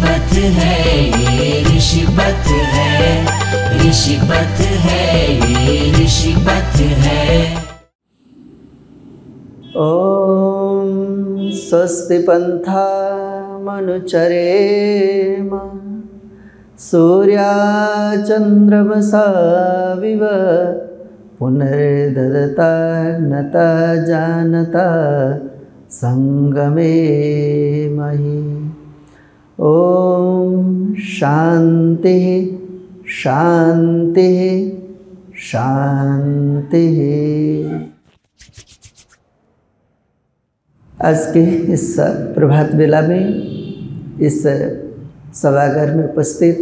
ऋषिपथ है ये ऋषिपथ है, ऋषिपथ है ये ऋषिपथ है। ओम स्वस्ति पंथा मनुचरेम सूर्या चंद्रमसा विव पुनर्ददता नता जानता संगमे महि। ओम शांति शांति शांति। आज के इस प्रभात बेला में इस सभागार में उपस्थित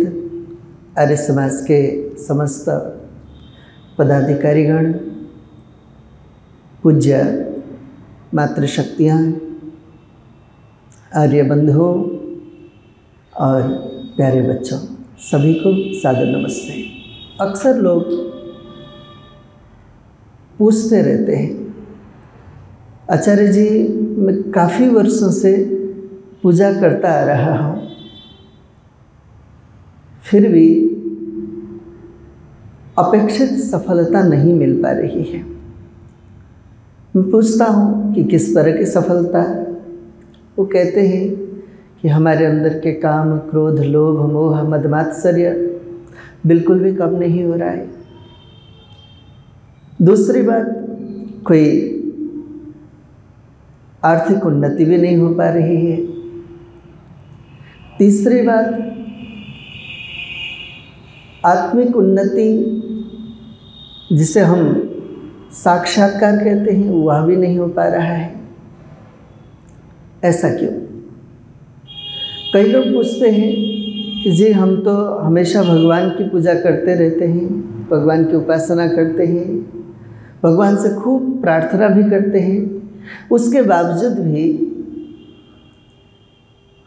आर्य समाज के समस्त पदाधिकारीगण, पूज्य मातृशक्तियाँ, आर्य बंधुओं और प्यारे बच्चों, सभी को सादर नमस्ते। अक्सर लोग पूछते रहते हैं, आचार्य जी मैं काफ़ी वर्षों से पूजा करता आ रहा हूँ, फिर भी अपेक्षित सफलता नहीं मिल पा रही है। मैं पूछता हूँ कि किस तरह की सफलता? वो कहते हैं कि हमारे अंदर के काम, क्रोध, लोभ, मोह, मदमात्सर्य बिल्कुल भी कम नहीं हो रहा है। दूसरी बात, कोई आर्थिक उन्नति भी नहीं हो पा रही है। तीसरी बात, आत्मिक उन्नति जिसे हम साक्षात्कार कहते हैं वह भी नहीं हो पा रहा है। ऐसा क्यों? कई लोग पूछते हैं कि जी हम तो हमेशा भगवान की पूजा करते रहते हैं, भगवान की उपासना करते हैं, भगवान से खूब प्रार्थना भी करते हैं, उसके बावजूद भी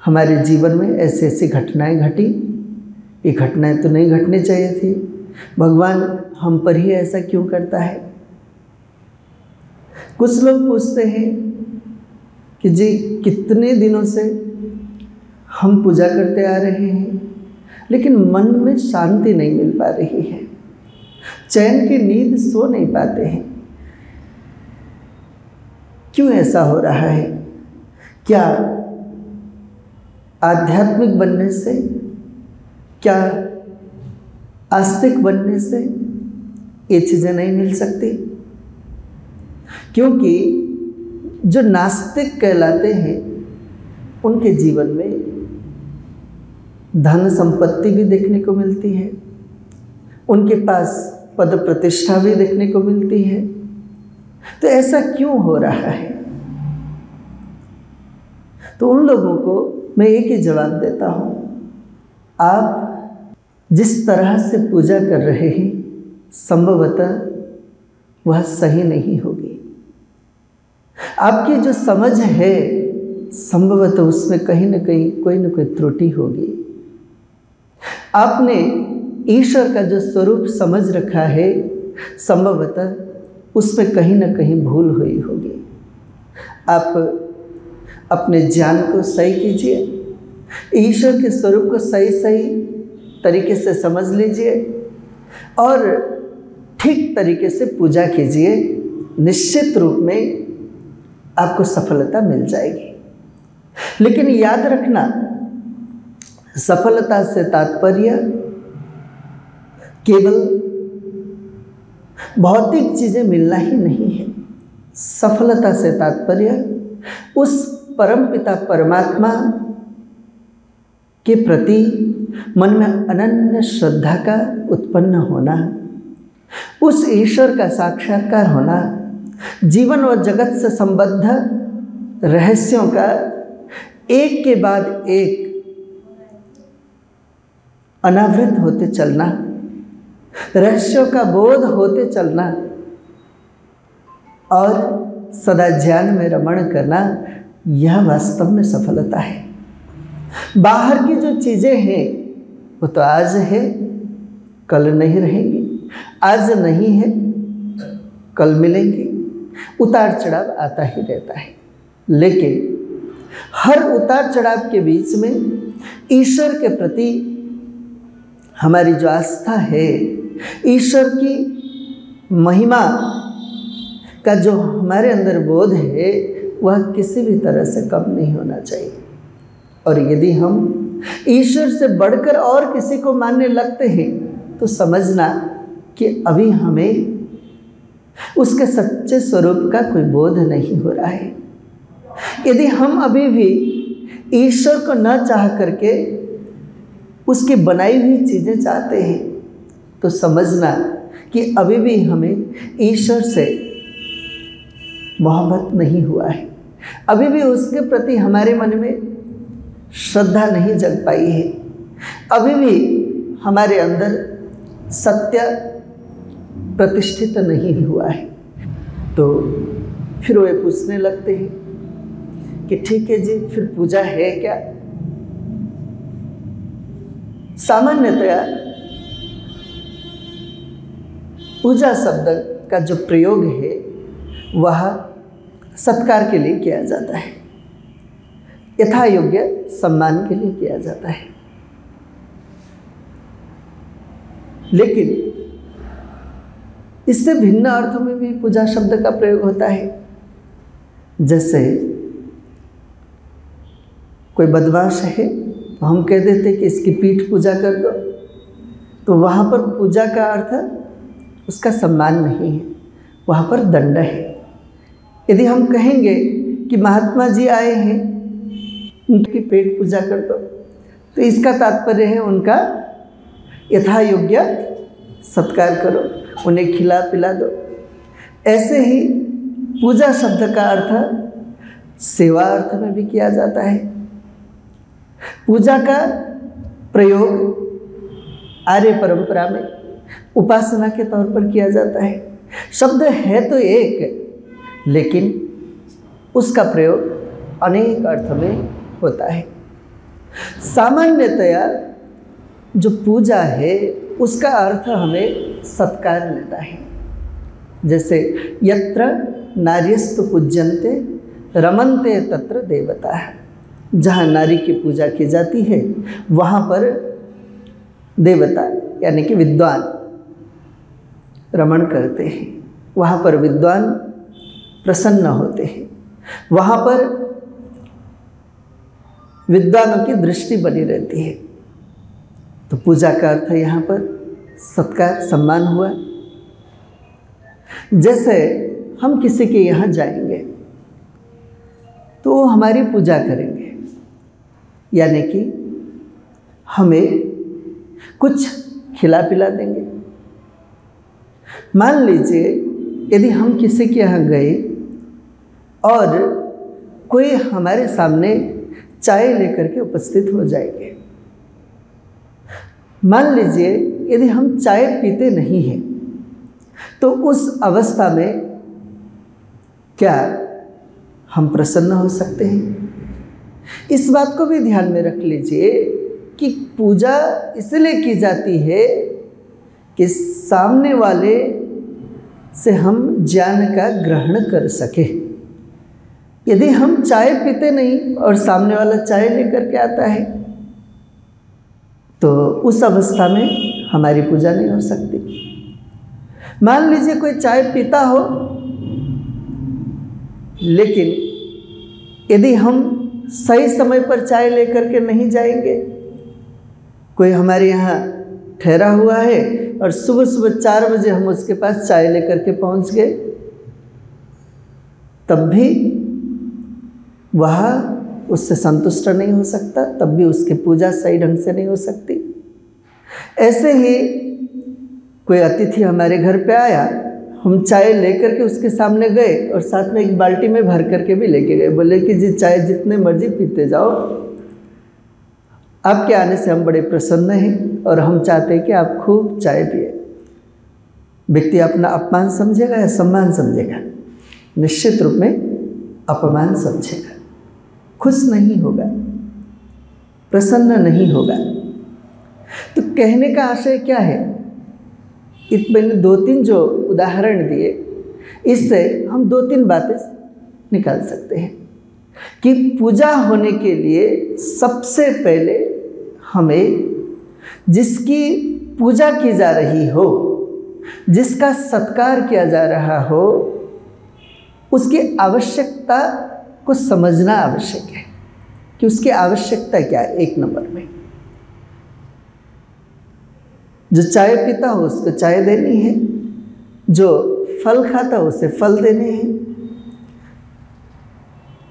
हमारे जीवन में ऐसी ऐसी घटनाएं घटी। ये घटनाएं तो नहीं घटनी चाहिए थी। भगवान हम पर ही ऐसा क्यों करता है? कुछ लोग पूछते हैं कि जी कितने दिनों से हम पूजा करते आ रहे हैं, लेकिन मन में शांति नहीं मिल पा रही है, चैन की नींद सो नहीं पाते हैं। क्यों ऐसा हो रहा है? क्या आध्यात्मिक बनने से, क्या आस्तिक बनने से ये चीज़ें नहीं मिल सकती? क्योंकि जो नास्तिक कहलाते हैं उनके जीवन में धन संपत्ति भी देखने को मिलती है, उनके पास पद प्रतिष्ठा भी देखने को मिलती है। तो ऐसा क्यों हो रहा है? तो उन लोगों को मैं एक ही जवाब देता हूँ, आप जिस तरह से पूजा कर रहे हैं संभवतः वह सही नहीं होगी। आपकी जो समझ है संभवतः उसमें कहीं न कहीं कोई न कोई त्रुटि होगी। आपने ईश्वर का जो स्वरूप समझ रखा है संभवतः उसमें कहीं न कहीं भूल हुई होगी। आप अपने ज्ञान को सही कीजिए, ईश्वर के स्वरूप को सही सही तरीके से समझ लीजिए और ठीक तरीके से पूजा कीजिए। निश्चित रूप में आपको सफलता मिल जाएगी। लेकिन याद रखना, सफलता से तात्पर्य केवल भौतिक चीज़ें मिलना ही नहीं है। सफलता से तात्पर्य उस परमपिता परमात्मा के प्रति मन में अनन्य श्रद्धा का उत्पन्न होना, उस ईश्वर का साक्षात्कार होना, जीवन और जगत से संबद्ध रहस्यों का एक के बाद एक अनावृत होते चलना, रहस्यों का बोध होते चलना और सदा ज्ञान में रमण करना, यह वास्तव में सफलता है। बाहर की जो चीज़ें हैं वो तो आज है, कल नहीं रहेंगी, आज नहीं है कल मिलेंगी, उतार चढ़ाव आता ही रहता है। लेकिन हर उतार चढ़ाव के बीच में ईश्वर के प्रति हमारी जो आस्था है, ईश्वर की महिमा का जो हमारे अंदर बोध है, वह किसी भी तरह से कम नहीं होना चाहिए। और यदि हम ईश्वर से बढ़कर और किसी को मानने लगते हैं तो समझना कि अभी हमें उसके सच्चे स्वरूप का कोई बोध नहीं हो रहा है। यदि हम अभी भी ईश्वर को न चाह करके उसकी बनाई हुई चीज़ें चाहते हैं तो समझना कि अभी भी हमें ईश्वर से मोहब्बत नहीं हुआ है, अभी भी उसके प्रति हमारे मन में श्रद्धा नहीं जग पाई है, अभी भी हमारे अंदर सत्य प्रतिष्ठित नहीं हुआ है। तो फिर वे पूछने लगते हैं कि ठीक है जी, फिर पूजा है क्या? सामान्यतया पूजा शब्द का जो प्रयोग है वह सत्कार के लिए किया जाता है, यथा योग्य सम्मान के लिए किया जाता है। लेकिन इससे भिन्न अर्थों में भी पूजा शब्द का प्रयोग होता है। जैसे कोई बदमाश है तो हम कह देते कि इसकी पीठ पूजा कर दो, तो वहाँ पर पूजा का अर्थ उसका सम्मान नहीं है, वहाँ पर दंड है। यदि हम कहेंगे कि महात्मा जी आए हैं, उनकी पेट पूजा कर दो, तो इसका तात्पर्य है उनका यथा योग्य सत्कार करो, उन्हें खिला पिला दो। ऐसे ही पूजा शब्द का अर्थ सेवा अर्थ में भी किया जाता है। पूजा का प्रयोग आर्य परंपरा में उपासना के तौर पर किया जाता है। शब्द है तो एक, लेकिन उसका प्रयोग अनेक अर्थ में होता है। सामान्यतया जो पूजा है उसका अर्थ हमें सत्कार लेता है। जैसे यत्र नार्यस्तु पूज्यन्ते रमन्ते तत्र देवता, जहाँ नारी की पूजा की जाती है वहाँ पर देवता यानी कि विद्वान रमण करते हैं, वहाँ पर विद्वान प्रसन्न होते हैं, वहाँ पर विद्वानों की दृष्टि बनी रहती है। तो पूजा का अर्थ यहाँ पर सत्कार सम्मान हुआ। जैसे हम किसी के यहाँ जाएंगे तो वो हमारी पूजा करेंगे, यानी कि हमें कुछ खिला पिला देंगे। मान लीजिए यदि हम किसी के यहाँ गए और कोई हमारे सामने चाय लेकर के उपस्थित हो जाएंगे। मान लीजिए यदि हम चाय पीते नहीं हैं तो उस अवस्था में क्या हम प्रसन्न हो सकते हैं? इस बात को भी ध्यान में रख लीजिए कि पूजा इसलिए की जाती है कि सामने वाले से हम ज्ञान का ग्रहण कर सके। यदि हम चाय पीते नहीं और सामने वाला चाय लेकर के आता है तो उस अवस्था में हमारी पूजा नहीं हो सकती। मान लीजिए कोई चाय पीता हो, लेकिन यदि हम सही समय पर चाय लेकर के नहीं जाएंगे, कोई हमारे यहाँ ठहरा हुआ है और सुबह सुबह 4 बजे हम उसके पास चाय लेकर के पहुँच गए, तब भी वह उससे संतुष्ट नहीं हो सकता, तब भी उसकी पूजा सही ढंग से नहीं हो सकती। ऐसे ही कोई अतिथि हमारे घर पे आया, हम चाय लेकर के उसके सामने गए और साथ में एक बाल्टी में भर करके भी लेके गए, बोले कि जी चाय जितने मर्जी पीते जाओ, आपके आने से हम बड़े प्रसन्न हैं और हम चाहते हैं कि आप खूब चाय पिए। व्यक्ति अपना अपमान समझेगा या सम्मान समझेगा? निश्चित रूप में अपमान समझेगा, खुश नहीं होगा, प्रसन्न नहीं होगा। तो कहने का आशय क्या है? मैंने 2-3 जो उदाहरण दिए, इससे हम 2-3 बातें निकाल सकते हैं कि पूजा होने के लिए सबसे पहले हमें जिसकी पूजा की जा रही हो, जिसका सत्कार किया जा रहा हो, उसकी आवश्यकता को समझना आवश्यक है कि उसकी आवश्यकता क्या है। एक नंबर में जो चाय पीता हो उसको चाय देनी है, जो फल खाता हो उसे फल देने हैं,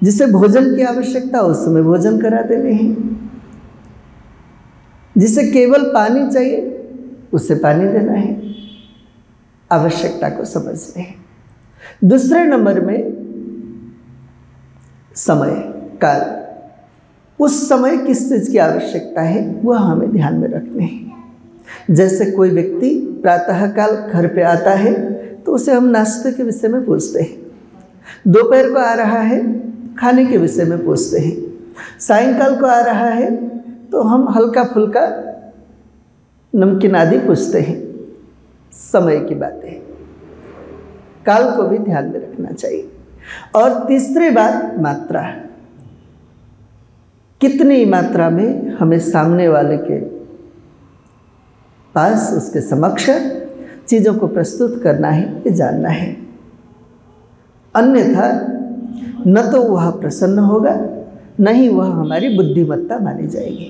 जिसे भोजन की आवश्यकता हो उसमें भोजन करा देने हैं, जिसे केवल पानी चाहिए उसे पानी देना है। आवश्यकता को समझने हैं। दूसरे नंबर में समय काल, उस समय किस चीज़ की आवश्यकता है वह हमें ध्यान में रखने हैं। जैसे कोई व्यक्ति प्रातःकाल घर पे आता है तो उसे हम नाश्ते के विषय में पूछते हैं, दोपहर को आ रहा है खाने के विषय में पूछते हैं, सायंकाल को आ रहा है तो हम हल्का फुल्का नमकीन आदि पूछते हैं। समय की बातें, काल को भी ध्यान में रखना चाहिए। और तीसरी बात मात्रा, कितनी मात्रा में हमें सामने वाले के पास, उसके समक्ष चीज़ों को प्रस्तुत करना है, ये जानना है। अन्यथा न तो वह प्रसन्न होगा, न ही वह हमारी बुद्धिमत्ता मानी जाएगी,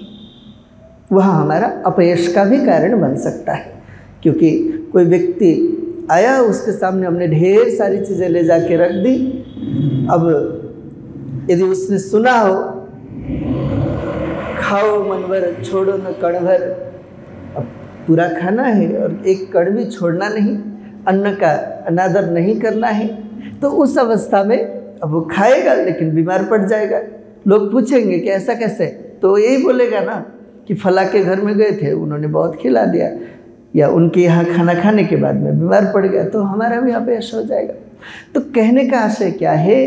वह हमारा अपयश का भी कारण बन सकता है। क्योंकि कोई व्यक्ति आया, उसके सामने हमने ढेर सारी चीज़ें ले जाके रख दी, अब यदि उसने सुना हो खाओ मनभर छोड़ो न कणभर, अब पूरा खाना है और एक कण भी छोड़ना नहीं, अन्न का अनादर नहीं करना है, तो उस अवस्था में अब वो खाएगा लेकिन बीमार पड़ जाएगा। लोग पूछेंगे कि ऐसा कैसे, तो यही बोलेगा ना कि फला के घर में गए थे, उन्होंने बहुत खिला दिया, या उनके यहाँ खाना खाने के बाद में बीमार पड़ गया, तो हमारा भी अपयश हो जाएगा। तो कहने का आशय क्या है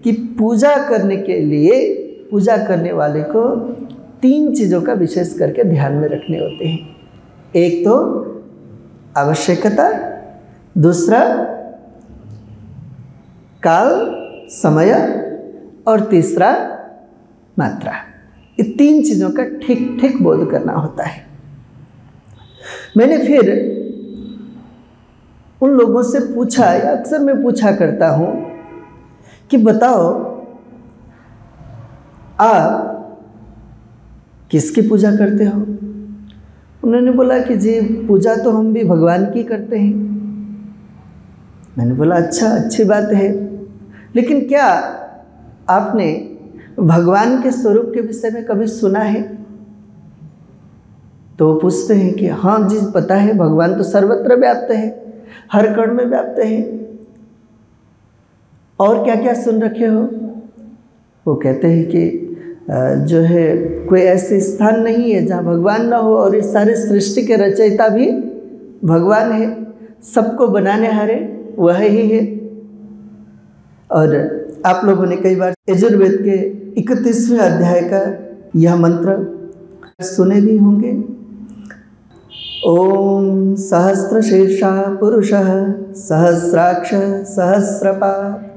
कि पूजा करने के लिए पूजा करने वाले को 3 चीज़ों का विशेष करके ध्यान में रखने होते हैं। एक तो आवश्यकता, दूसरा काल समय, और तीसरा मात्रा। ये 3 चीज़ों का ठीक ठीक बोध करना होता है। मैंने फिर उन लोगों से पूछा, या अक्सर मैं पूछा करता हूँ कि बताओ आप किसकी पूजा करते हो? उन्होंने बोला कि जी पूजा तो हम भी भगवान की करते हैं। मैंने बोला अच्छा, अच्छी बात है, लेकिन क्या आपने भगवान के स्वरूप के विषय में कभी सुना है? तो वो पूछते हैं कि हाँ जी पता है, भगवान तो सर्वत्र व्याप्त है, हर कण में व्याप्त है। और क्या क्या सुन रखे हो? वो कहते हैं कि जो है कोई ऐसे स्थान नहीं है जहाँ भगवान ना हो, और इस सारे सृष्टि के रचयिता भी भगवान है, सबको बनाने हारे वह ही है। और आप लोगों ने कई बार यजुर्वेद के 31वें अध्याय का यह मंत्र सुने भी होंगे। ओम सहस्रशीर्षा पुरुषः सहस्राक्ष सहस्रपात्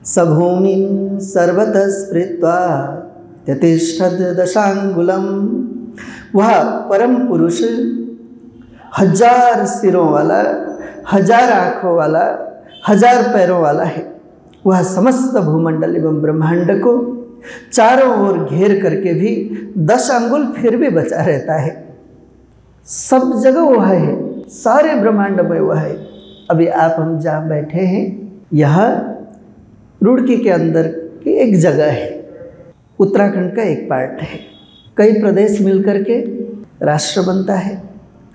सभूमिं सर्वतः स्पृत्वा तिष्ठत् दशांगुलम। वह परम पुरुष 1000 सिरों वाला, 1000 आँखों वाला, 1000 पैरों वाला है। वह समस्त भूमंडल एवं ब्रह्मांड को चारों ओर घेर करके भी 10 अंगुल फिर भी बचा रहता है। सब जगह वह है, सारे ब्रह्मांड में वह है। अभी आप हम जहाँ बैठे हैं, यह रुड़की के अंदर की एक जगह है, उत्तराखंड का एक पार्ट है। कई प्रदेश मिलकर के राष्ट्र बनता है,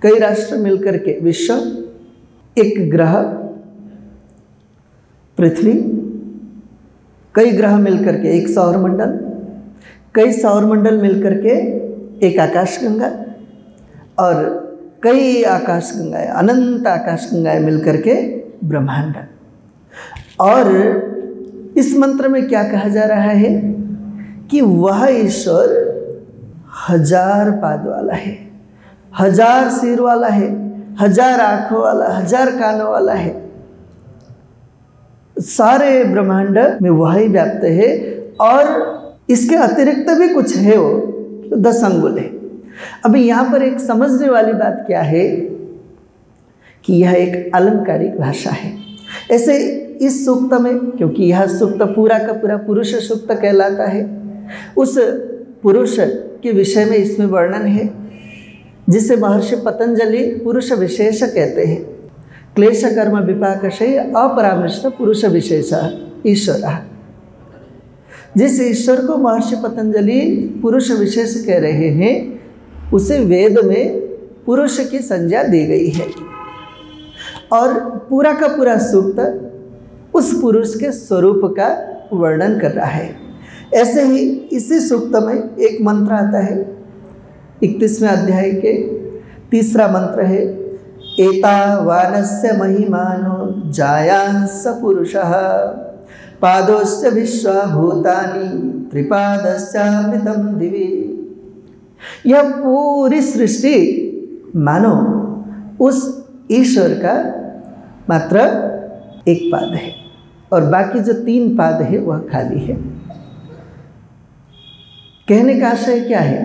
कई राष्ट्र मिलकर के विश्व, एक ग्रह पृथ्वी, कई ग्रह मिलकर के एक सौरमंडल, कई सौरमंडल मिलकर के एक आकाशगंगा, और कई आकाशगंगाएं, अनंत आकाशगंगाएं मिलकर के ब्रह्मांड। और इस मंत्र में क्या कहा जा रहा है कि वह ईश्वर 1000 पाद वाला है, 1000 सिर वाला है, 1000 आँखों वाला, 1000 कानों वाला है। सारे ब्रह्मांड में वही व्याप्त है। और इसके अतिरिक्त भी कुछ है, वो 10 अंगुल है। अभी यहाँ पर एक समझने वाली बात क्या है कि यह एक अलंकारिक भाषा है। ऐसे इस सूक्त में, क्योंकि यह सूक्त पूरा का पूरा पुरुष सूक्त कहलाता है, उस पुरुष के विषय में इसमें वर्णन है जिसे महर्षि पतंजलि पुरुष विशेष कहते हैं। क्लेश कर्म विपाकशय अपरामृष्ट पुरुष विशेष ईश्वर। जिस ईश्वर को महर्षि पतंजलि पुरुष विशेष कह रहे हैं उसे वेद में पुरुष की संज्ञा दी गई है और पूरा का पूरा सूक्त उस पुरुष के स्वरूप का वर्णन कर रहा है। ऐसे ही इसी सूक्त में एक मंत्र आता है 31वें अध्याय के 3रा मंत्र है, एतावानस्य महिमानो जायांस पुरुषः पादोस्य विश्वभूतानि त्रिपादस्यामृतं दिवि। यह पूरी सृष्टि मानो उस ईश्वर का मात्र एक पाद है और बाकी जो 3 पाद है वह खाली है। कहने का आशय क्या है?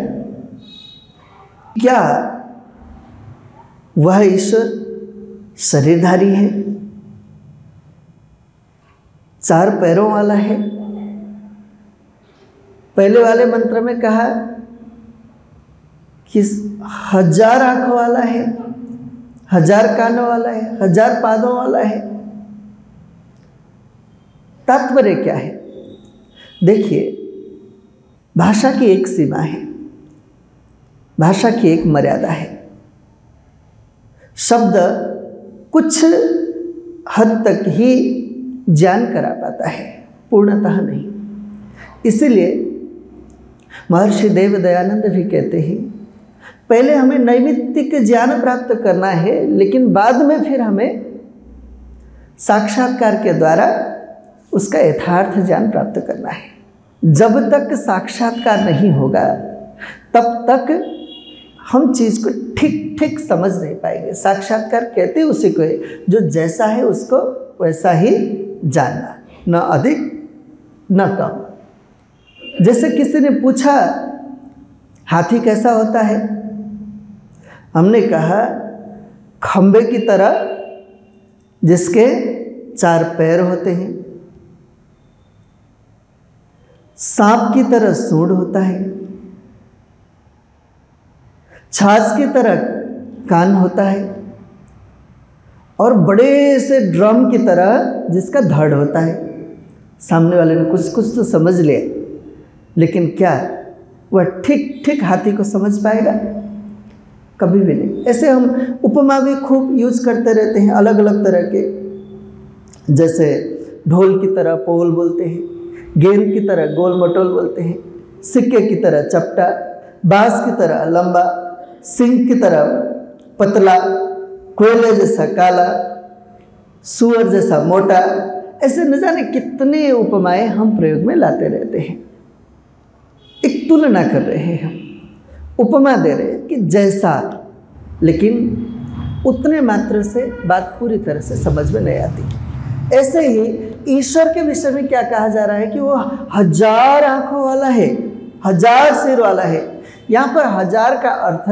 क्या वह ईश्वर शरीरधारी है, 4 पैरों वाला है? पहले वाले मंत्र में कहा कि 1000 आंखों वाला है, 1000 कानों वाला है, 1000 पादों वाला है। तात्पर्य क्या है? देखिए, भाषा की एक सीमा है, भाषा की एक मर्यादा है। शब्द कुछ हद तक ही ज्ञान करा पाता है, पूर्णतः नहीं। इसीलिए महर्षि देव दयानंद भी कहते हैं पहले हमें नैमित्तिक ज्ञान प्राप्त करना है, लेकिन बाद में फिर हमें साक्षात्कार के द्वारा उसका यथार्थ ज्ञान प्राप्त करना है। जब तक साक्षात्कार नहीं होगा तब तक हम चीज़ को ठीक ठीक समझ नहीं पाएंगे। साक्षात्कार कहते उसी को है जो जैसा है उसको वैसा ही जानना, न अधिक न कम। जैसे किसी ने पूछा हाथी कैसा होता है, हमने कहा खंबे की तरह जिसके 4 पैर होते हैं, सांप की तरह सूंड होता है, छाछ की तरह कान होता है और बड़े से ड्रम की तरह जिसका धड़ होता है। सामने वाले ने कुछ कुछ तो समझ लिया, लेकिन क्या वह ठीक ठीक हाथी को समझ पाएगा? कभी भी नहीं। ऐसे हम उपमा भी खूब यूज करते रहते हैं, अलग अलग तरह के। जैसे ढोल की तरह पोल बोलते हैं, गेंद की तरह गोल मटोल बोलते हैं, सिक्के की तरह चपटा, बांस की तरह लंबा, सिंह की तरह पतला, कोयले जैसा काला, सुअर जैसा मोटा। ऐसे न जाने कितने उपमाएं हम प्रयोग में लाते रहते हैं। एक तुलना कर रहे हैं, हम उपमा दे रहे हैं कि जैसा, लेकिन उतने मात्र से बात पूरी तरह से समझ में नहीं आती। ऐसे ही ईश्वर के विषय में क्या कहा जा रहा है कि वो 1000 आंखों वाला है, 1000 सिर वाला है। यहाँ पर 1000 का अर्थ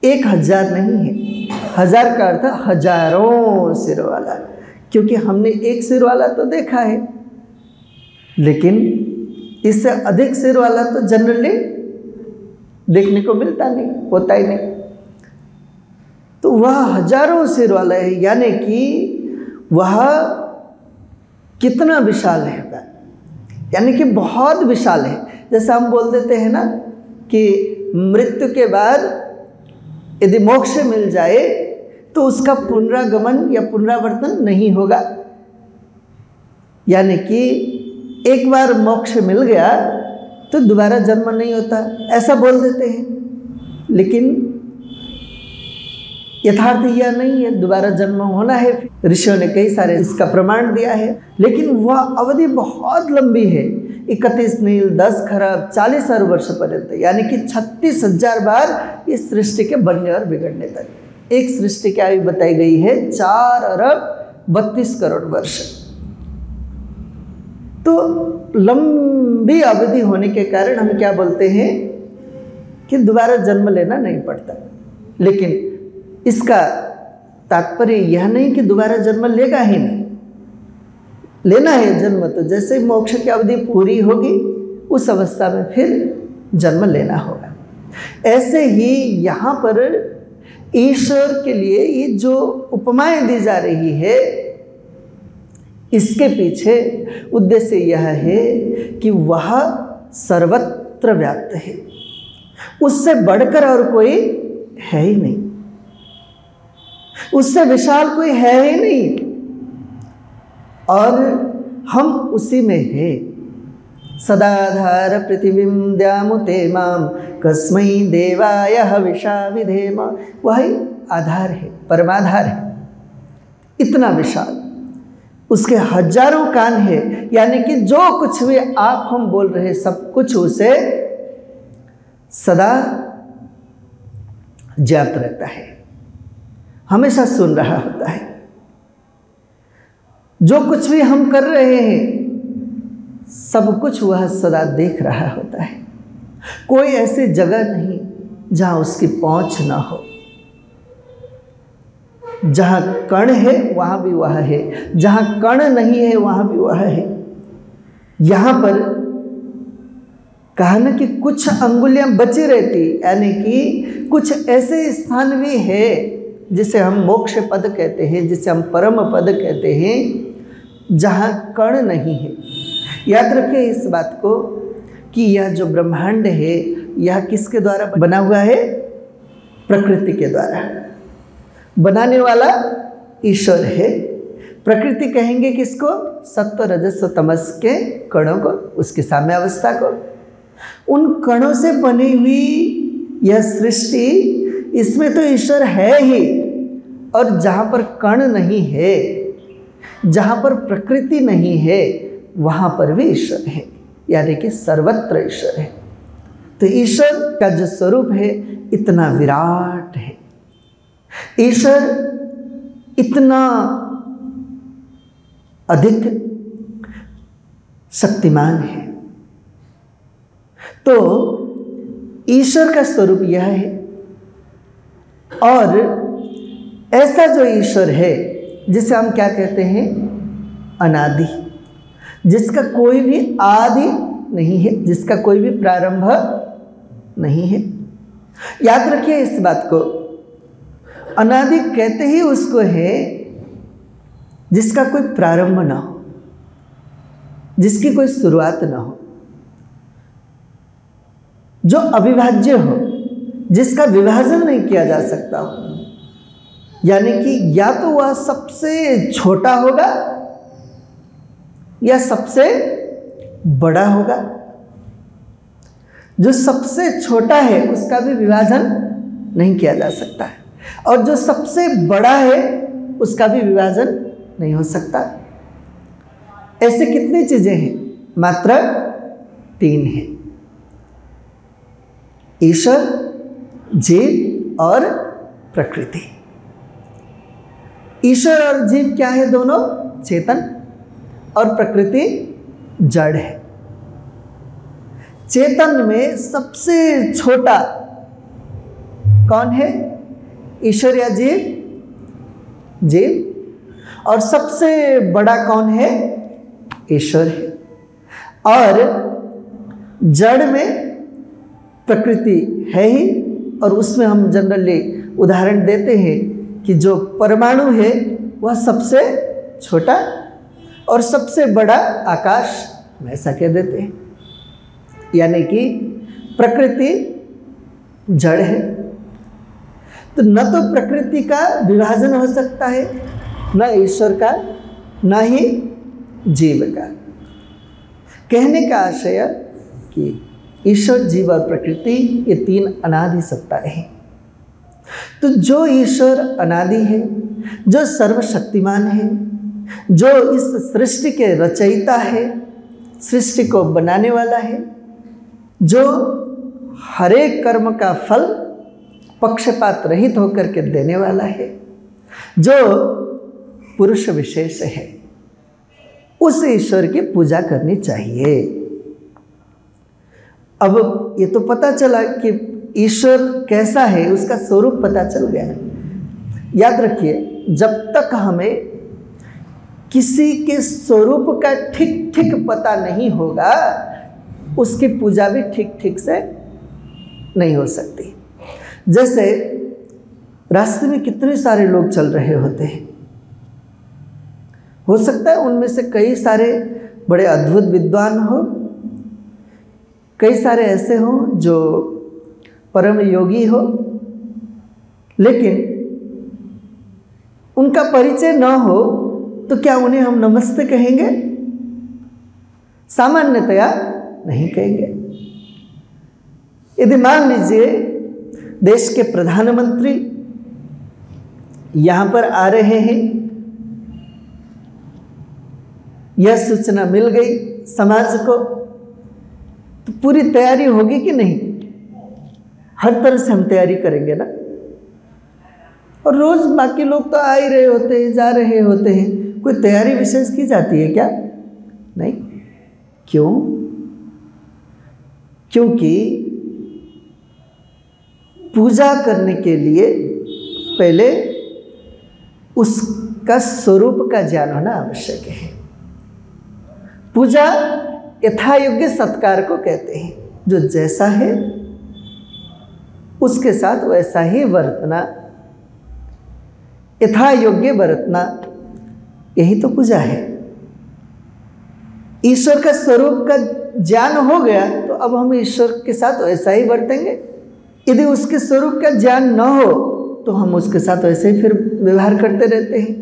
1000 नहीं है, 1000 का अर्थ हजारों सिर वाला, क्योंकि हमने एक सिर वाला तो देखा है, लेकिन इससे अधिक सिर वाला तो जनरली देखने को मिलता नहीं, होता ही नहीं। तो वह हजारों सिर वाला है, यानी कि वह कितना विशाल है, यानी कि बहुत विशाल है। जैसा हम बोल देते हैं ना कि मृत्यु के बाद यदि मोक्ष मिल जाए तो उसका पुनरागमन या पुनरावर्तन नहीं होगा, यानी कि एक बार मोक्ष मिल गया तो दोबारा जन्म नहीं होता, ऐसा बोल देते हैं। लेकिन यथार्थ यह नहीं है, दोबारा जन्म होना है। ऋषियों ने कई सारे इसका प्रमाण दिया है, लेकिन वह अवधि बहुत लंबी है, 31 नील 10 खरब 40 अरब वर्ष पर्यंत, यानी कि 36,000 बार इस सृष्टि के बनने और बिगड़ने तक। एक सृष्टि की आयु बताई गई है 4 अरब 32 करोड़ वर्ष। तो लंबी अवधि होने के कारण हम क्या बोलते हैं कि दोबारा जन्म लेना नहीं पड़ता। लेकिन इसका तात्पर्य यह नहीं कि दोबारा जन्म लेगा ही नहीं, लेना है जन्म तो जैसे ही मोक्ष की अवधि पूरी होगी उस अवस्था में फिर जन्म लेना होगा। ऐसे ही यहाँ पर ईश्वर के लिए ये जो उपमाएं दी जा रही है, इसके पीछे उद्देश्य यह है कि वह सर्वत्र व्याप्त है, उससे बढ़कर और कोई है ही नहीं, उससे विशाल कोई है ही नहीं, और हम उसी में है। सदाधार पृथिवीं द्यामुते माम कस्मै देवाय हविषा विधेम। वही आधार है, परमाधार है, इतना विशाल, उसके हजारों कान है, यानी कि जो कुछ भी आप हम बोल रहे सब कुछ उसे सदा ज्ञात रहता है, हमेशा सुन रहा होता है। जो कुछ भी हम कर रहे हैं सब कुछ वह सदा देख रहा होता है। कोई ऐसी जगह नहीं जहां उसकी पहुंच ना हो। जहां कण है वहां भी वह है, जहां कण नहीं है वहां भी वह है। यहां पर कहा ना कि कुछ अंगुलियां बची रहती, यानी कि कुछ ऐसे स्थान भी है जिसे हम मोक्ष पद कहते हैं, जिसे हम परम पद कहते हैं, जहाँ कण नहीं है। याद रखें इस बात को कि यह जो ब्रह्मांड है यह किसके द्वारा बना हुआ है? प्रकृति के द्वारा। बनाने वाला ईश्वर है। प्रकृति कहेंगे किसको? सत्व रजस तमस के कणों को, उसकी साम्य अवस्था को। उन कणों से बनी हुई यह सृष्टि, इसमें तो ईश्वर है ही, और जहाँ पर कण नहीं है, जहाँ पर प्रकृति नहीं है, वहाँ पर भी ईश्वर है, यानी कि सर्वत्र ईश्वर है। तो ईश्वर का जो स्वरूप है इतना विराट है, ईश्वर इतना अधिक शक्तिमान है। तो ईश्वर का स्वरूप यह है, और ऐसा जो ईश्वर है जिसे हम क्या कहते हैं? अनादि, जिसका कोई भी आदि नहीं है, जिसका कोई भी प्रारंभ नहीं है। याद रखिए इस बात को, अनादि कहते ही उसको है जिसका कोई प्रारंभ ना हो, जिसकी कोई शुरुआत ना हो, जो अविभाज्य हो, जिसका विभाजन नहीं किया जा सकता हो। यानी कि या तो वह सबसे छोटा होगा या सबसे बड़ा होगा। जो सबसे छोटा है उसका भी विभाजन नहीं किया जा सकता है, और जो सबसे बड़ा है उसका भी विभाजन नहीं हो सकता। ऐसे कितनी चीजें हैं? मात्र 3 हैं: ईश्वर, जीव और प्रकृति। ईश्वर और जीव क्या है? दोनों चेतन, और प्रकृति जड़ है। चेतन में सबसे छोटा कौन है? ईश्वर या जीव? जीव। और सबसे बड़ा कौन है? ईश्वर है। और जड़ में प्रकृति है ही, और उसमें हम जनरली उदाहरण देते हैं कि जो परमाणु है वह सबसे छोटा, और सबसे बड़ा आकाश, ऐसा कह देते हैं। यानी कि प्रकृति जड़ है, तो न तो प्रकृति का विभाजन हो सकता है, न ईश्वर का, न ही जीव का। कहने का आशय कि ईश्वर, जीव और प्रकृति ये 3 अनादि सत्ताएं हैं। तो जो ईश्वर अनादि है, जो सर्वशक्तिमान है, जो इस सृष्टि के रचयिता है, सृष्टि को बनाने वाला है, जो हरेक कर्म का फल पक्षपात रहित होकर के देने वाला है, जो पुरुष विशेष है, उस ईश्वर की पूजा करनी चाहिए। अब ये तो पता चला कि ईश्वर कैसा है, उसका स्वरूप पता चल गया। याद रखिए, जब तक हमें किसी के स्वरूप का ठीक ठीक पता नहीं होगा, उसकी पूजा भी ठीक ठीक से नहीं हो सकती। जैसे रास्ते में कितने सारे लोग चल रहे होते हैं, हो सकता है उनमें से कई सारे बड़े अद्भुत विद्वान हो, कई सारे ऐसे हो जो परम योगी हो, लेकिन उनका परिचय न हो तो क्या उन्हें हम नमस्ते कहेंगे? सामान्यतया नहीं कहेंगे। यदि मान लीजिए देश के प्रधानमंत्री यहाँ पर आ रहे हैं, यह सूचना मिल गई समाज को, तो पूरी तैयारी होगी कि नहीं? हर तरह से हम तैयारी करेंगे ना। और रोज बाकी लोग तो आ ही रहे होते हैं, जा रहे होते हैं, कोई तैयारी विशेष की जाती है क्या? नहीं। क्यों? क्योंकि पूजा करने के लिए पहले उसका स्वरूप का ज्ञान होना आवश्यक है। पूजा यथायोग्य सत्कार को कहते हैं, जो जैसा है उसके साथ वैसा ही वर्तना, यथायोग्य बरतना, यही तो पूजा है। ईश्वर का स्वरूप का ज्ञान हो गया तो अब हम ईश्वर के साथ वैसा ही बरतेंगे। यदि उसके स्वरूप का ज्ञान न हो तो हम उसके साथ वैसे ही फिर व्यवहार करते रहते हैं,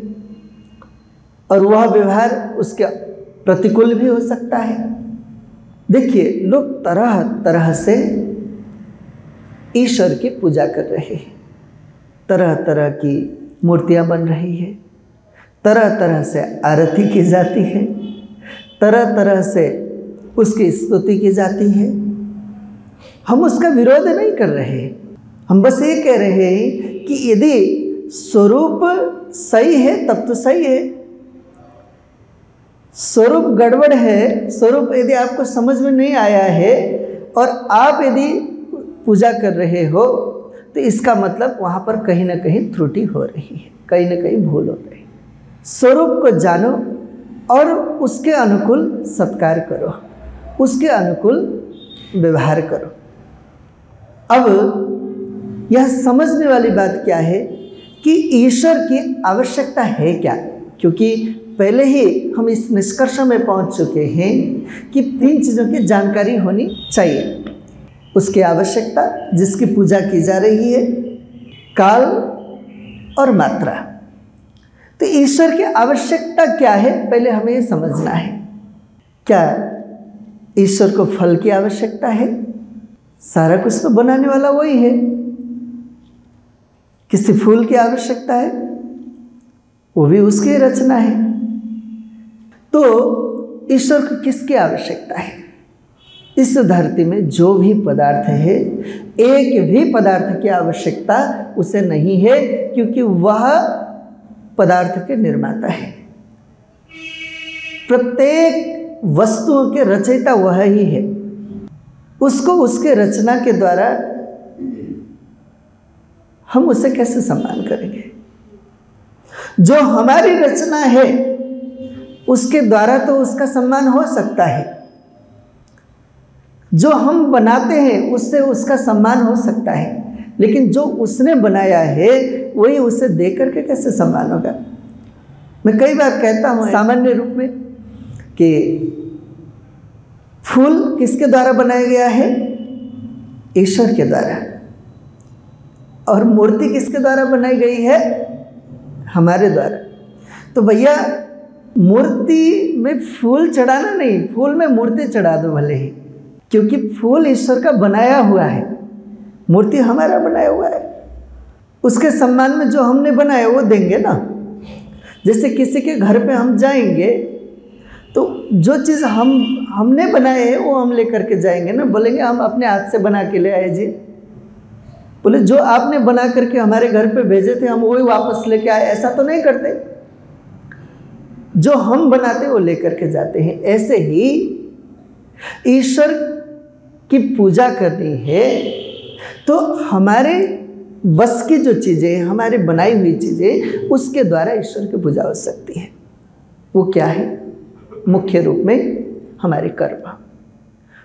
और वह व्यवहार उसके प्रतिकूल भी हो सकता है। देखिए, लोग तरह तरह से ईश्वर की पूजा कर रहे हैं, तरह तरह की मूर्तियां बन रही है, तरह तरह से आरती की जाती है, तरह तरह से उसकी स्तुति की जाती है। हम उसका विरोध नहीं कर रहे हैं, हम बस ये कह रहे हैं कि यदि स्वरूप सही है तब तो सही है। स्वरूप गड़बड़ है, स्वरूप यदि आपको समझ में नहीं आया है और आप यदि पूजा कर रहे हो तो इसका मतलब वहाँ पर कहीं ना कहीं त्रुटि हो रही है, कहीं ना कहीं भूल हो रही है। स्वरूप को जानो और उसके अनुकूल सत्कार करो, उसके अनुकूल व्यवहार करो। अब यह समझने वाली बात क्या है कि ईश्वर की आवश्यकता है क्या, क्योंकि पहले ही हम इस निष्कर्ष में पहुंच चुके हैं कि 3 चीज़ों की जानकारी होनी चाहिए। उसकी आवश्यकता, जिसकी पूजा की जा रही है, काल और मात्रा। तो ईश्वर की आवश्यकता क्या है, पहले हमें ये समझना है। क्या ईश्वर को फल की आवश्यकता है? सारा कुछ तो बनाने वाला वही है। किसी फूल की आवश्यकता है? वो भी उसकी रचना है। तो ईश्वर को किसकी आवश्यकता है? इस धरती में जो भी पदार्थ है, एक भी पदार्थ की आवश्यकता उसे नहीं है, क्योंकि वह पदार्थ के निर्माता है। प्रत्येक वस्तुओं के रचयिता वह ही है। उसको उसके रचना के द्वारा हम उसे कैसे सम्मान करेंगे? जो हमारी रचना है उसके द्वारा तो उसका सम्मान हो सकता है, जो हम बनाते हैं उससे उसका सम्मान हो सकता है, लेकिन जो उसने बनाया है वही उसे दे करके कैसे सम्मान होगा? मैं कई बार कहता हूँ सामान्य रूप में कि फूल किसके द्वारा बनाया गया है? ईश्वर के द्वारा। और मूर्ति किसके द्वारा बनाई गई है? हमारे द्वारा। तो भैया, मूर्ति में फूल चढ़ाना नहीं, फूल में मूर्ति चढ़ा दो भले ही, क्योंकि फूल ईश्वर का बनाया हुआ है, मूर्ति हमारा बनाया हुआ है। उसके सम्मान में जो हमने बनाया वो देंगे ना। जैसे किसी के घर पे हम जाएंगे तो जो चीज़ हमने बनाए है वो हम लेकर के जाएंगे ना, बोलेंगे हम अपने हाथ से बना के ले आए जी। बोले जो आपने बना करके हमारे घर पे भेजे थे हम वही वापस लेके आए, ऐसा तो नहीं करते। जो हम बनाते वो लेकर के जाते हैं। ऐसे ही ईश्वर की पूजा करनी है तो हमारे बस की जो चीज़ें, हमारी बनाई हुई चीज़ें, उसके द्वारा ईश्वर की पूजा हो सकती है। वो क्या है? मुख्य रूप में हमारे कर्म,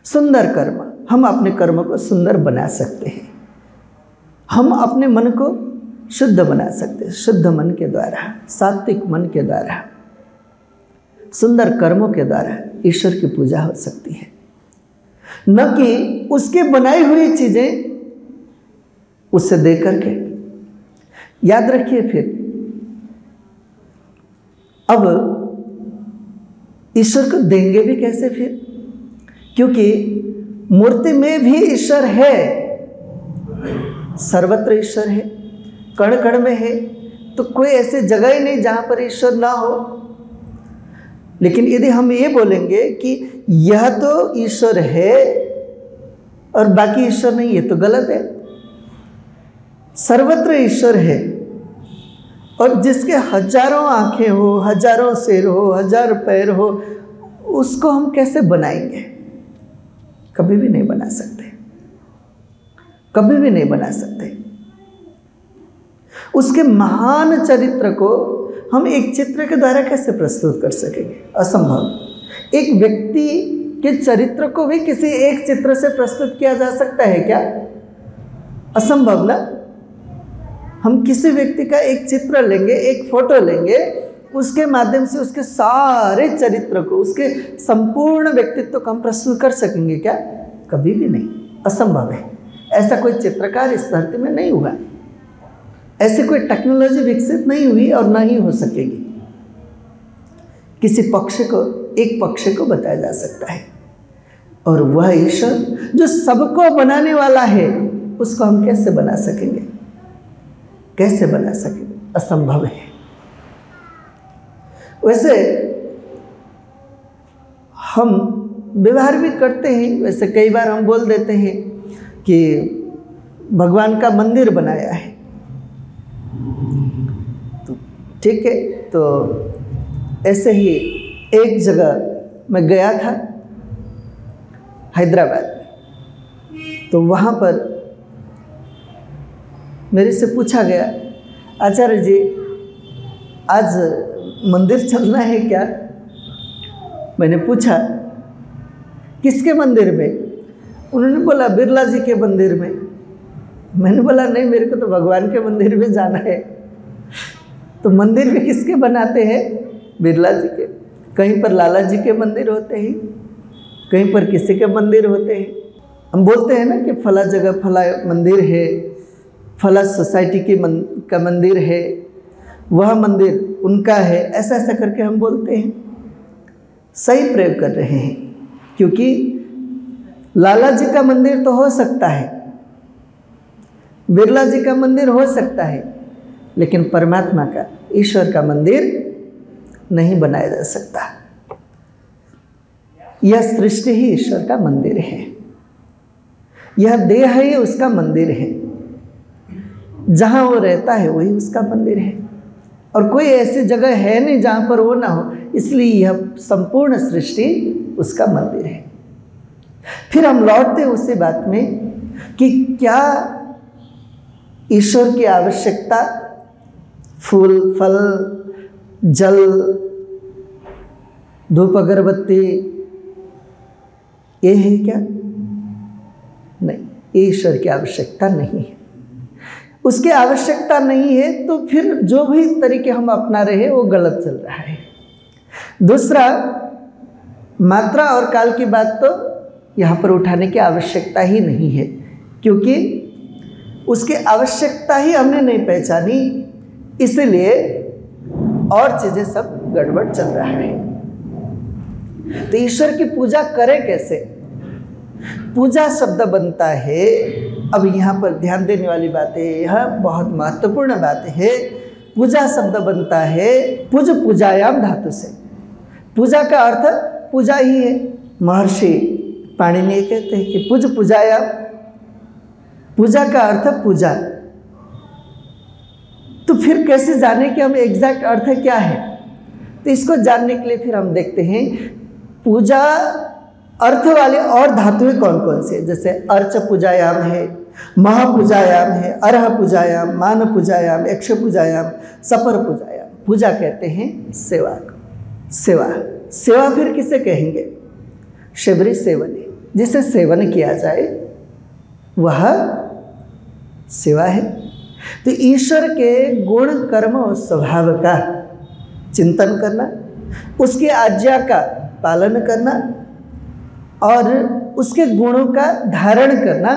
सुंदर कर्म। हम अपने कर्म को सुंदर बना सकते हैं। हम अपने मन को शुद्ध बना सकते हैं। शुद्ध मन के द्वारा, सात्विक मन के द्वारा, सुंदर कर्मों के द्वारा ईश्वर की पूजा हो सकती है, न कि उसके बनाई हुई चीज़ें उससे दे करके। याद रखिए फिर, अब ईश्वर को देंगे भी कैसे फिर? क्योंकि मूर्ति में भी ईश्वर है, सर्वत्र ईश्वर है, कण कण में है, तो कोई ऐसी जगह ही नहीं जहाँ पर ईश्वर ना हो। लेकिन यदि हम ये बोलेंगे कि यह तो ईश्वर है और बाकी ईश्वर नहीं, ये तो गलत है। सर्वत्र ईश्वर है, और जिसके हजारों आंखें हो, हजारों सिर हो, हजार पैर हो, उसको हम कैसे बनाएंगे? कभी भी नहीं बना सकते, कभी भी नहीं बना सकते। उसके महान चरित्र को हम एक चित्र के द्वारा कैसे प्रस्तुत कर सकेंगे? असंभव। एक व्यक्ति के चरित्र को भी किसी एक चित्र से प्रस्तुत किया जा सकता है क्या? असंभव ना। हम किसी व्यक्ति का एक चित्र लेंगे, एक फोटो लेंगे, उसके माध्यम से उसके सारे चरित्र को, उसके संपूर्ण व्यक्तित्व को हम प्रस्तुत कर सकेंगे क्या? कभी भी नहीं, असंभव है। ऐसा कोई चित्रकार इस धरती में नहीं हुआ, ऐसी कोई टेक्नोलॉजी विकसित नहीं हुई और ना ही हो सकेगी। किसी पक्ष को, एक पक्ष को बताया जा सकता है, और वह ईश्वर जो सबको बनाने वाला है, उसको हम कैसे बना सकेंगे? कैसे बना सकेंगे? असंभव है। वैसे हम व्यवहार भी करते हैं, वैसे कई बार हम बोल देते हैं कि भगवान का मंदिर बनाया है, तो ठीक है। तो ऐसे ही एक जगह मैं गया था, हैदराबाद में, तो वहाँ पर मेरे से पूछा गया, आचार्य जी आज मंदिर चलना है क्या? मैंने पूछा किसके मंदिर में? उन्होंने बोला बिरला जी के मंदिर में। मैंने बोला नहीं, मेरे को तो भगवान के मंदिर में जाना है। तो मंदिर भी किसके बनाते हैं? बिरला जी के। कहीं पर लाला जी के मंदिर होते हैं, कहीं पर किसी के मंदिर होते हैं। हम बोलते हैं ना कि फला जगह फला मंदिर है, फला सोसाइटी का मंदिर है, वह मंदिर उनका है, ऐसा ऐसा करके हम बोलते हैं। सही प्रयोग कर रहे हैं, क्योंकि लाला जी का मंदिर तो हो सकता है, बिरला जी का मंदिर हो सकता है, लेकिन परमात्मा का, ईश्वर का मंदिर नहीं बनाया जा सकता। यह सृष्टि ही ईश्वर का मंदिर है, यह देह ही उसका मंदिर है, जहाँ वो रहता है वही उसका मंदिर है, और कोई ऐसी जगह है नहीं जहाँ पर वो ना हो, इसलिए यह संपूर्ण सृष्टि उसका मंदिर है। फिर हम लौटते उसी बात में कि क्या ईश्वर की आवश्यकता फूल, फल, जल, धूप, अगरबत्ती ये है क्या? नहीं, ईश्वर की आवश्यकता नहीं है। उसकी आवश्यकता नहीं है तो फिर जो भी तरीके हम अपना रहे वो गलत चल रहा है। दूसरा, मात्रा और काल की बात तो यहाँ पर उठाने की आवश्यकता ही नहीं है, क्योंकि उसकी आवश्यकता ही हमने नहीं पहचानी, इसलिए और चीज़ें सब गड़बड़ चल रहा है। तो ईश्वर की पूजा करें कैसे? पूजा शब्द बनता है, अब यहाँ पर ध्यान देने वाली बात है, यह बहुत महत्वपूर्ण बात है। पूजा शब्द बनता है पूज पूजायाम धातु से। पूजा का अर्थ पूजा ही है। महर्षि पाणिनि कहते हैं कि पूज पूजायाम, पूजा का अर्थ पूजा। तो फिर कैसे जाने कि हम एग्जैक्ट अर्थ क्या है? तो इसको जानने के लिए फिर हम देखते हैं पूजा अर्थ वाले और धातुएं कौन कौन से, जैसे अर्च पूजायाम है, महापूजायाम है, अरह पूजायाम, मान पूजायाम, यक्ष पूजायाम, सपर पूजायाम। पूजा कहते हैं सेवा को। सेवा, सेवा फिर किसे कहेंगे? शबरी सेवने, जिसे सेवन किया जाए वह सेवा है। तो ईश्वर के गुण कर्म और स्वभाव का चिंतन करना, उसकी आज्ञा का पालन करना और उसके गुणों का धारण करना,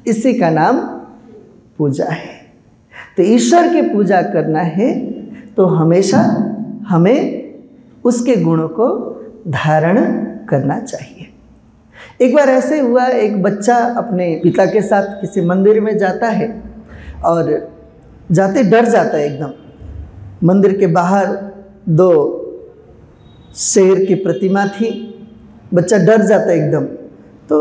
इसी का नाम पूजा है। तो ईश्वर की पूजा करना है तो हमेशा हमें उसके गुणों को धारण करना चाहिए। एक बार ऐसे हुआ, एक बच्चा अपने पिता के साथ किसी मंदिर में जाता है और जाते डर जाता है एकदम। मंदिर के बाहर 2 शेर की प्रतिमा थी, बच्चा डर जाता है एकदम। तो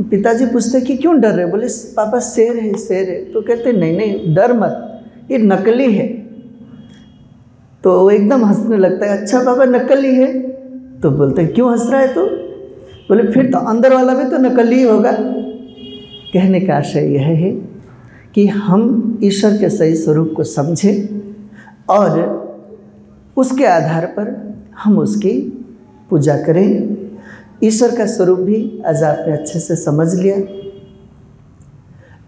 पिताजी पूछते कि क्यों डर रहे? बोले पापा शेर है, शेर है। तो कहते नहीं नहीं डर मत, ये नकली है। तो वो एकदम हंसने लगता है, अच्छा पापा नकली है? तो बोलते क्यों हंस रहा है? तो बोले फिर तो अंदर वाला भी तो नकली ही होगा। कहने का आशय यह है कि हम ईश्वर के सही स्वरूप को समझें और उसके आधार पर हम उसकी पूजा करें। ईश्वर का स्वरूप भी आज आपने अच्छे से समझ लिया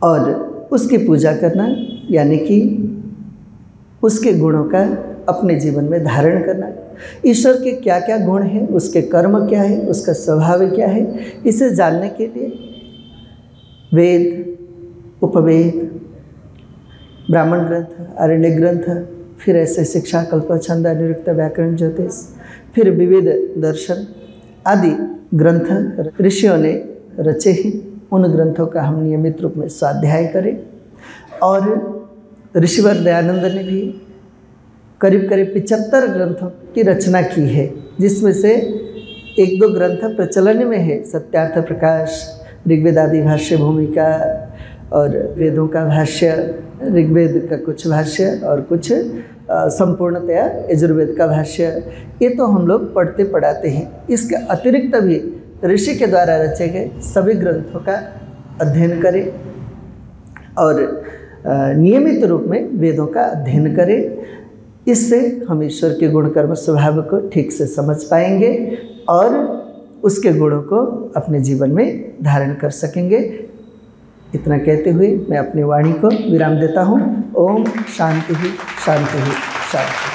और उसकी पूजा करना यानी कि उसके गुणों का अपने जीवन में धारण करना। ईश्वर के क्या क्या गुण हैं, उसके कर्म क्या है, उसका स्वभाव क्या है, इसे जानने के लिए वेद, उपवेद, ब्राह्मण ग्रंथ, आरण्य ग्रंथ, फिर ऐसे शिक्षा, कल्प, छंद, निरुक्त, व्याकरण, ज्योतिष, फिर विविध दर्शन आदि ग्रंथ ऋषियों ने रचे हैं। उन ग्रंथों का हम नियमित रूप में स्वाध्याय करें। और ऋषिवर दयानंद ने भी करीब करीब 75 ग्रंथों की रचना की है, जिसमें से 1-2 ग्रंथ प्रचलन में है। सत्यार्थ प्रकाश, ऋग्वेद आदि भाष्य भूमिका और वेदों का भाष्य, ऋग्वेद का कुछ भाष्य और कुछ संपूर्णतया यजुर्वेद का भाष्य, ये तो हम लोग पढ़ते पढ़ाते हैं। इसके अतिरिक्त भी ऋषि के द्वारा रचे गए सभी ग्रंथों का अध्ययन करें और नियमित रूप में वेदों का अध्ययन करें। इससे हम ईश्वर के गुण कर्म स्वभाव को ठीक से समझ पाएंगे और उसके गुणों को अपने जीवन में धारण कर सकेंगे। इतना कहते हुए मैं अपनी वाणी को विराम देता हूँ। ओम शांति शांति शांति।